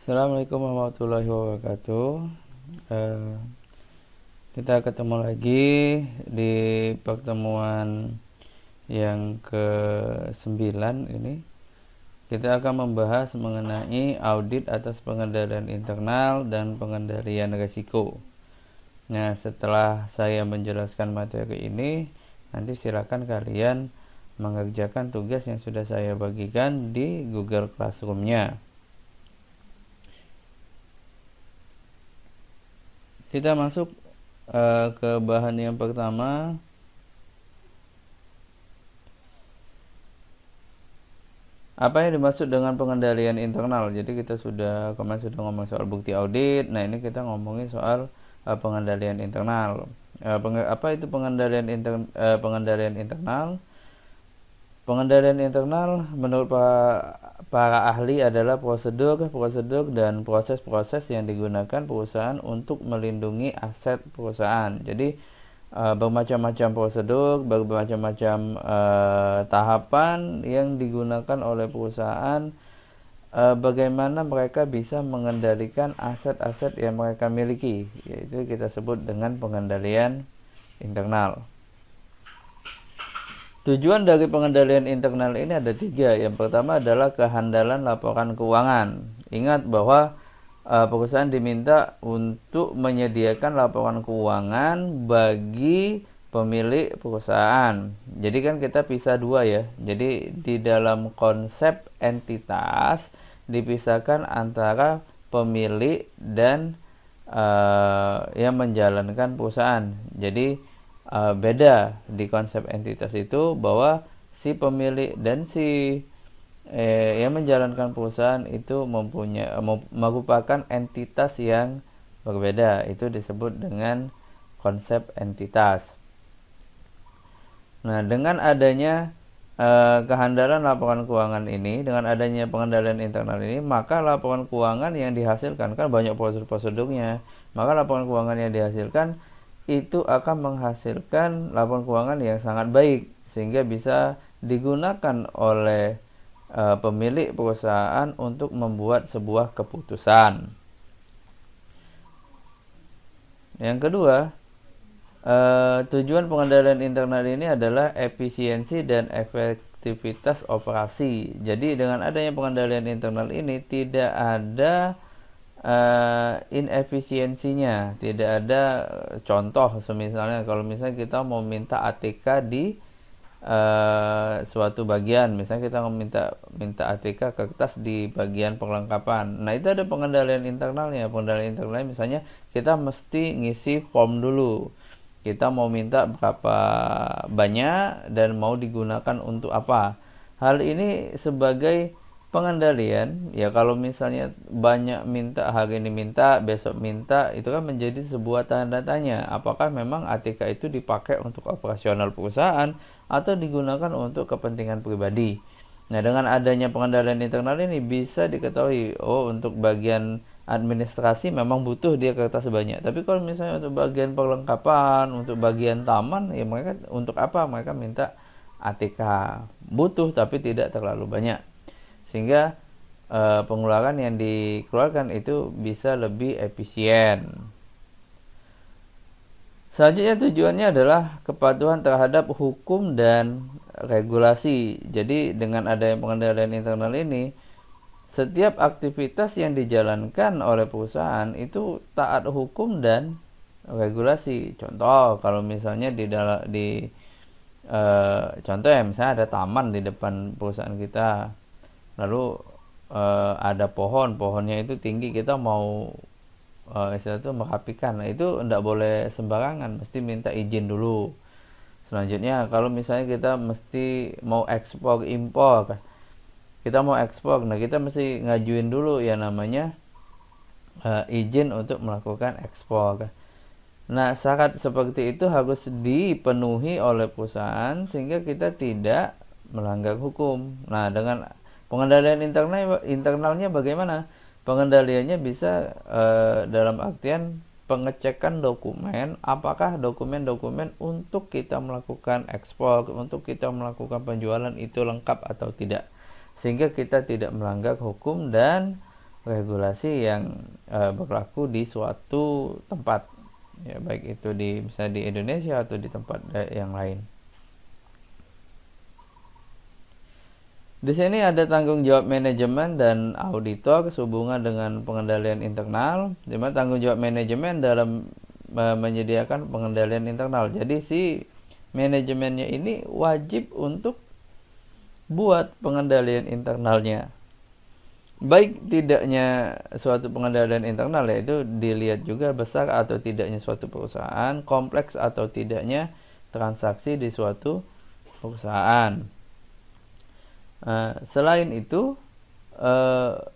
Assalamualaikum warahmatullahi wabarakatuh. Eh, kita ketemu lagi di pertemuan yang ke-9 ini. Kita akan membahas mengenai audit atas pengendalian internal dan pengendalian risiko. Nah, setelah saya menjelaskan materi ini, nanti silakan kalian mengerjakan tugas yang sudah saya bagikan di Google Classroom-nya. Kita masuk ke bahan yang pertama. Apa yang dimaksud dengan pengendalian internal? Jadi kita kemarin sudah ngomong soal bukti audit. Nah, ini kita ngomongin soal pengendalian internal. Apa itu pengendalian internal? Pengendalian internal menurut para ahli adalah prosedur dan proses-proses yang digunakan perusahaan untuk melindungi aset perusahaan. Jadi bermacam-macam prosedur, bermacam-macam tahapan yang digunakan oleh perusahaan, bagaimana mereka bisa mengendalikan aset-aset yang mereka miliki, yaitu kita sebut dengan pengendalian internal. Tujuan dari pengendalian internal ini ada 3. Yang pertama adalah kehandalan laporan keuangan. Ingat bahwa perusahaan diminta untuk menyediakan laporan keuangan bagi pemilik perusahaan. Jadi kan kita pisah 2 ya. Jadi di dalam konsep entitas dipisahkan antara pemilik dan yang menjalankan perusahaan. Jadi beda di konsep entitas itu bahwa si pemilik dan si yang menjalankan perusahaan itu merupakan entitas yang berbeda. Itu disebut dengan konsep entitas. Nah, dengan adanya kehandalan laporan keuangan ini, dengan adanya pengendalian internal ini, maka laporan keuangan yang dihasilkan, kan banyak prosedur-prosedurnya, maka laporan keuangan yang dihasilkan itu akan menghasilkan laporan keuangan yang sangat baik, sehingga bisa digunakan oleh pemilik perusahaan untuk membuat sebuah keputusan. Yang kedua, tujuan pengendalian internal ini adalah efisiensi dan efektivitas operasi. Jadi dengan adanya pengendalian internal ini tidak ada inefisiensinya, tidak ada. Contoh misalnya kalau misalnya kita mau minta ATK di suatu bagian, misalnya kita minta ATK kertas di bagian perlengkapan. Nah, itu ada pengendalian internalnya. Pengendalian internalnya misalnya kita mesti ngisi form dulu. Kita mau minta berapa banyak dan mau digunakan untuk apa. Hal ini sebagai pengendalian, ya kalau misalnya banyak minta, hari ini minta, besok minta, itu kan menjadi sebuah tanda tanya, apakah memang ATK itu dipakai untuk operasional perusahaan atau digunakan untuk kepentingan pribadi. Nah, dengan adanya pengendalian internal ini bisa diketahui, oh untuk bagian administrasi memang butuh dia kertas sebanyak, tapi kalau misalnya untuk bagian perlengkapan, untuk bagian taman, ya mereka untuk apa mereka minta ATK, butuh tapi tidak terlalu banyak, sehingga pengeluaran yang dikeluarkan itu bisa lebih efisien. Selanjutnya tujuannya adalah kepatuhan terhadap hukum dan regulasi. Jadi dengan adanya pengendalian internal ini, setiap aktivitas yang dijalankan oleh perusahaan itu taat hukum dan regulasi. Contoh, kalau misalnya contoh ya, misalnya ada taman di depan perusahaan kita, lalu ada pohonnya itu tinggi, kita mau istilah itu merapikan. Nah, itu tidak boleh sembarangan, mesti minta izin dulu. Selanjutnya, kalau misalnya kita mesti mau ekspor impor, nah kita mesti ngajuin dulu ya namanya izin untuk melakukan ekspor. Nah, syarat seperti itu harus dipenuhi oleh perusahaan sehingga kita tidak melanggar hukum. Nah, dengan pengendalian internalnya bagaimana? Pengendaliannya bisa dalam artian pengecekan dokumen, apakah dokumen-dokumen untuk kita melakukan ekspor, untuk kita melakukan penjualan itu lengkap atau tidak, sehingga kita tidak melanggar hukum dan regulasi yang berlaku di suatu tempat, ya baik itu misalnya di Indonesia atau di tempat yang lain. Di sini ada tanggung jawab manajemen dan auditor sehubungan dengan pengendalian internal, di mana tanggung jawab manajemen dalam menyediakan pengendalian internal. Jadi si manajemennya ini wajib untuk buat pengendalian internalnya. Baik tidaknya suatu pengendalian internal, yaitu dilihat juga besar atau tidaknya suatu perusahaan, kompleks atau tidaknya transaksi di suatu perusahaan. Selain itu,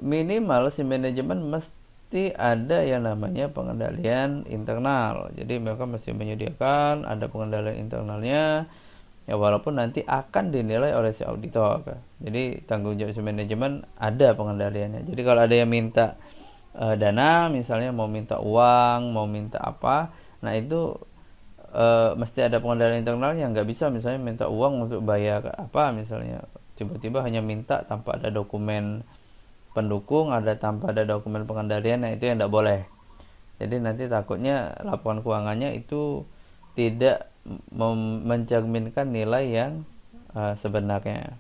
minimal si manajemen mesti ada yang namanya pengendalian internal. Jadi mereka mesti menyediakan ada pengendalian internalnya, ya walaupun nanti akan dinilai oleh si auditor. Jadi tanggung jawab si manajemen ada pengendaliannya. Jadi kalau ada yang minta dana, misalnya mau minta uang, mau minta apa, nah itu mesti ada pengendalian internalnya. Nggak bisa misalnya minta uang untuk bayar apa, misalnya tiba-tiba hanya minta tanpa ada dokumen pendukung, tanpa ada dokumen pengendalian, nah itu yang tidak boleh. Jadi nanti takutnya laporan keuangannya itu tidak mencerminkan nilai yang sebenarnya.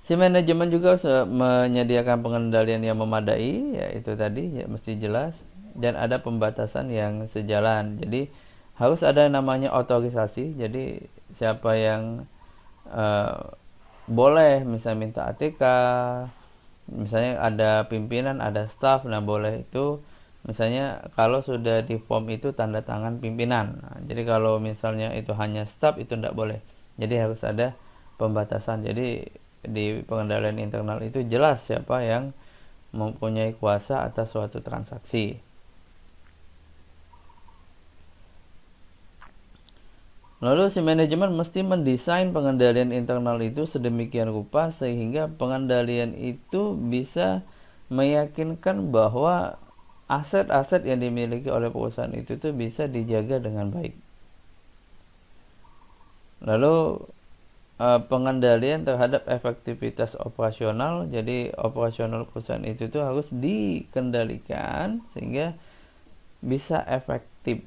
Si manajemen juga menyediakan pengendalian yang memadai, yaitu tadi ya, mesti jelas, dan ada pembatasan yang sejalan. Jadi harus ada namanya otorisasi. Jadi siapa yang boleh misalnya minta ATK, misalnya ada pimpinan, ada staf, nah boleh itu misalnya kalau sudah di form itu tanda tangan pimpinan. Nah, jadi kalau misalnya itu hanya staf itu tidak boleh. Jadi harus ada pembatasan. Jadi di pengendalian internal itu jelas siapa yang mempunyai kuasa atas suatu transaksi. Lalu si manajemen mesti mendesain pengendalian internal itu sedemikian rupa sehingga pengendalian itu bisa meyakinkan bahwa aset-aset yang dimiliki oleh perusahaan itu tuh bisa dijaga dengan baik. Lalu pengendalian terhadap efektivitas operasional, jadi operasional perusahaan itu tuh harus dikendalikan sehingga bisa efektif.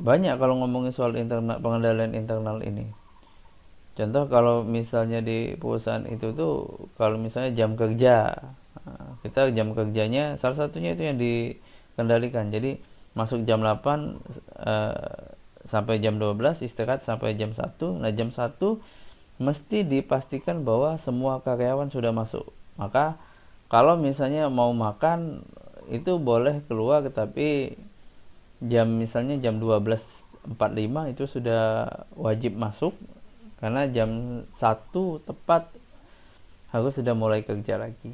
Banyak kalau ngomongin soal pengendalian internal ini. Contoh kalau misalnya di perusahaan itu tuh, kalau misalnya jam kerja, kita jam kerjanya salah satunya itu yang dikendalikan. Jadi masuk jam 8 sampai jam 12, istirahat sampai jam 1. Nah jam 1 mesti dipastikan bahwa semua karyawan sudah masuk. Maka kalau misalnya mau makan itu boleh keluar, tapi misalnya jam 12.45 itu sudah wajib masuk, karena jam 1 tepat harus sudah mulai kerja lagi.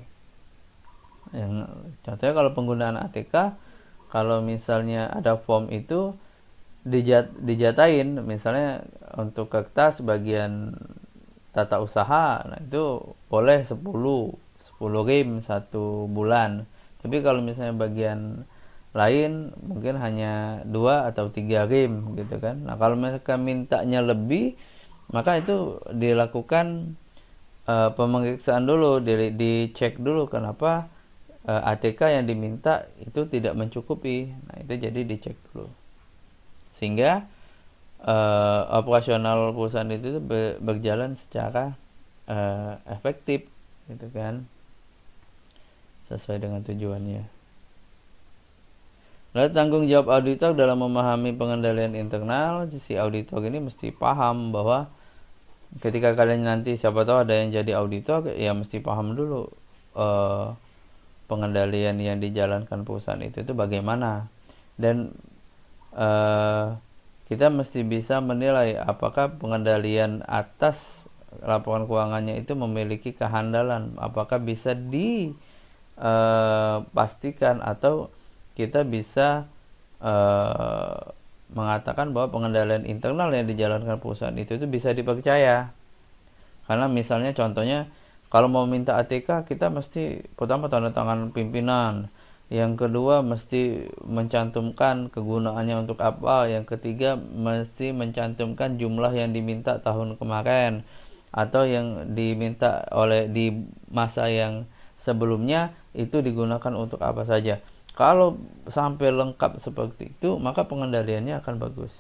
Contohnya kalau penggunaan ATK, kalau misalnya ada form itu dijatain, misalnya untuk kertas bagian tata usaha, nah itu boleh 10 game 1 bulan. Tapi kalau misalnya bagian lain mungkin hanya 2 atau 3 game gitu kan. Nah kalau mereka mintanya lebih, maka itu dilakukan pemeriksaan dulu, dicek dulu kenapa ATK yang diminta itu tidak mencukupi. Nah itu jadi dicek dulu sehingga operasional perusahaan itu berjalan secara efektif gitu kan, sesuai dengan tujuannya. Lalu tanggung jawab auditor dalam memahami pengendalian internal. Si auditor ini mesti paham bahwa ketika kalian nanti siapa tahu ada yang jadi auditor, ya mesti paham dulu pengendalian yang dijalankan perusahaan itu bagaimana. Dan kita mesti bisa menilai apakah pengendalian atas laporan keuangannya itu memiliki kehandalan, apakah bisa dipastikan atau kita bisa mengatakan bahwa pengendalian internal yang dijalankan perusahaan itu bisa dipercaya. Karena misalnya contohnya kalau mau minta ATK, kita mesti pertama tanda tangan pimpinan, yang kedua mesti mencantumkan kegunaannya untuk apa, yang ketiga mesti mencantumkan jumlah yang diminta tahun kemarin atau yang diminta di masa yang sebelumnya itu digunakan untuk apa saja. Kalau sampai lengkap seperti itu, maka pengendaliannya akan bagus.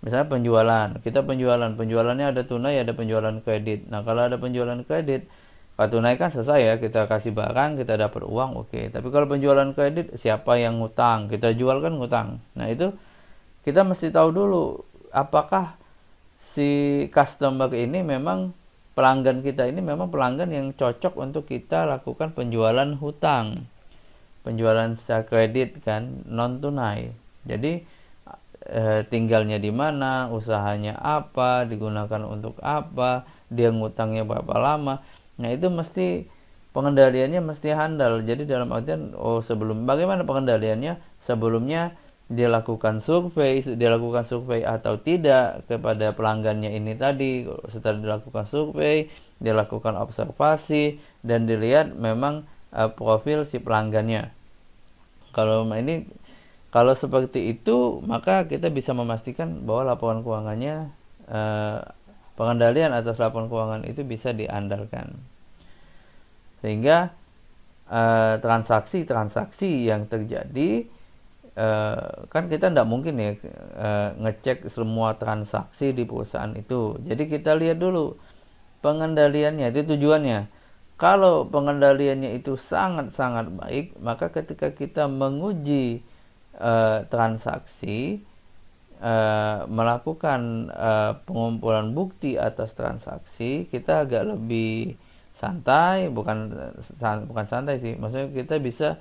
Misalnya penjualannya ada tunai, ada penjualan kredit. Nah, kalau ada penjualan kredit, kalau tunai kan selesai ya, kita kasih barang, kita dapat uang, oke. Tapi kalau penjualan kredit, siapa yang ngutang? Kita jual kan ngutang. Nah, itu kita mesti tahu dulu, apakah si customer ini memang pelanggan kita ini memang pelanggan yang cocok untuk kita lakukan penjualan hutang, penjualan secara kredit kan, non tunai. Jadi tinggalnya di mana, usahanya apa, digunakan untuk apa, dia ngutangnya berapa lama. Nah, itu mesti pengendaliannya mesti handal. Jadi dalam artian bagaimana pengendaliannya? Sebelumnya dia lakukan survei atau tidak kepada pelanggannya ini tadi. Setelah dilakukan survei, dia lakukan observasi dan dilihat memang profil si pelanggannya. Kalau seperti itu, maka kita bisa memastikan bahwa laporan keuangannya, pengendalian atas laporan keuangan itu bisa diandalkan. Sehingga transaksi-transaksi yang terjadi, kan kita tidak mungkin ya ngecek semua transaksi di perusahaan itu. Jadi kita lihat dulu pengendaliannya, itu tujuannya. Kalau pengendaliannya itu sangat-sangat baik, maka ketika kita menguji transaksi, melakukan pengumpulan bukti atas transaksi, kita agak lebih santai, bukan santai sih, maksudnya kita bisa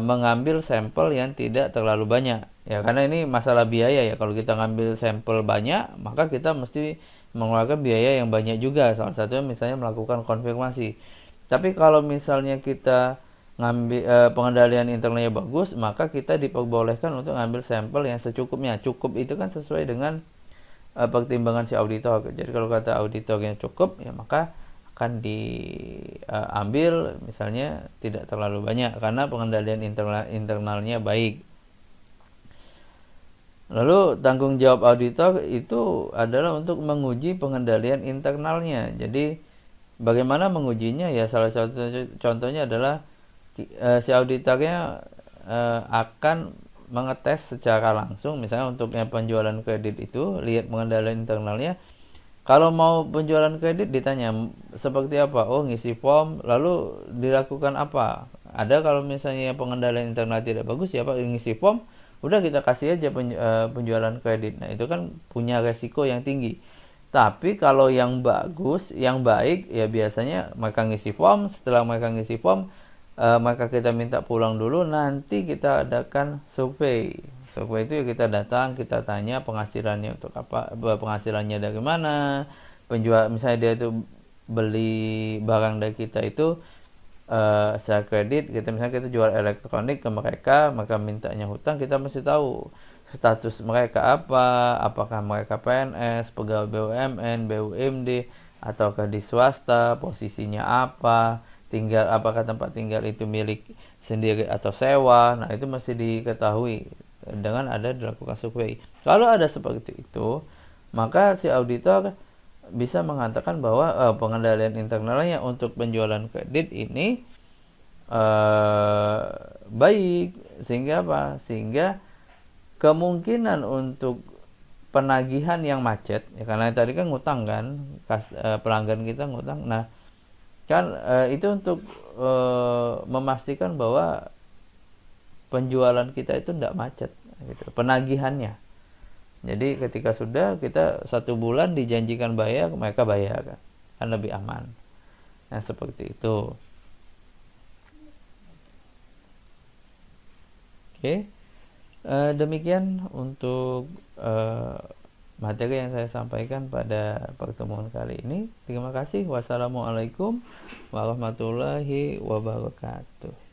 mengambil sampel yang tidak terlalu banyak ya, karena ini masalah biaya ya. Kalau kita ngambil sampel banyak, maka kita mesti mengeluarkan biaya yang banyak juga, salah satunya misalnya melakukan konfirmasi. Tapi kalau misalnya kita ngambil pengendalian internalnya bagus, maka kita diperbolehkan untuk ngambil sampel yang secukupnya. Cukup itu kan sesuai dengan pertimbangan si auditor. Jadi kalau kata auditornya cukup, ya maka akan diambil misalnya tidak terlalu banyak karena pengendalian internalnya baik. Lalu tanggung jawab auditor itu adalah untuk menguji pengendalian internalnya. Jadi bagaimana mengujinya? Ya salah satu contohnya adalah si auditornya akan mengetes secara langsung, misalnya untuk yang penjualan kredit itu, lihat pengendalian internalnya. Kalau mau penjualan kredit ditanya seperti apa? Ngisi form, lalu dilakukan apa? Ada kalau misalnya pengendalian internal tidak bagus, ya Pak, ngisi form, udah kita kasih aja penjualan kredit. Nah, itu kan punya resiko yang tinggi. Tapi kalau yang bagus, yang baik, ya biasanya mereka ngisi form. Setelah mereka ngisi form, maka kita minta pulang dulu, nanti kita adakan survei. Survei itu ya kita datang, kita tanya penghasilannya untuk apa, penghasilannya dari mana, misalnya dia itu beli barang dari kita itu secara kredit, misalnya kita jual elektronik ke mereka, maka mintanya hutang, kita mesti tahu status mereka apa, apakah mereka PNS, pegawai BUMN, BUMD, ataukah di swasta, posisinya apa, apakah tempat tinggal itu milik sendiri atau sewa. Nah, itu mesti diketahui dengan ada dilakukan survei. Kalau ada seperti itu, maka si auditor bisa mengatakan bahwa pengendalian internalnya untuk penjualan kredit ini baik, sehingga apa? Sehingga kemungkinan untuk penagihan yang macet, ya karena tadi kan ngutang kan, pelanggan kita ngutang. Nah, kan itu untuk memastikan bahwa penjualan kita itu tidak macet gitu, penagihannya. Jadi ketika sudah kita 1 bulan dijanjikan bayar, mereka bayar kan lebih aman. Nah, seperti itu. Oke. Demikian untuk materi yang saya sampaikan pada pertemuan kali ini. Terima kasih. Wassalamualaikum warahmatullahi wabarakatuh.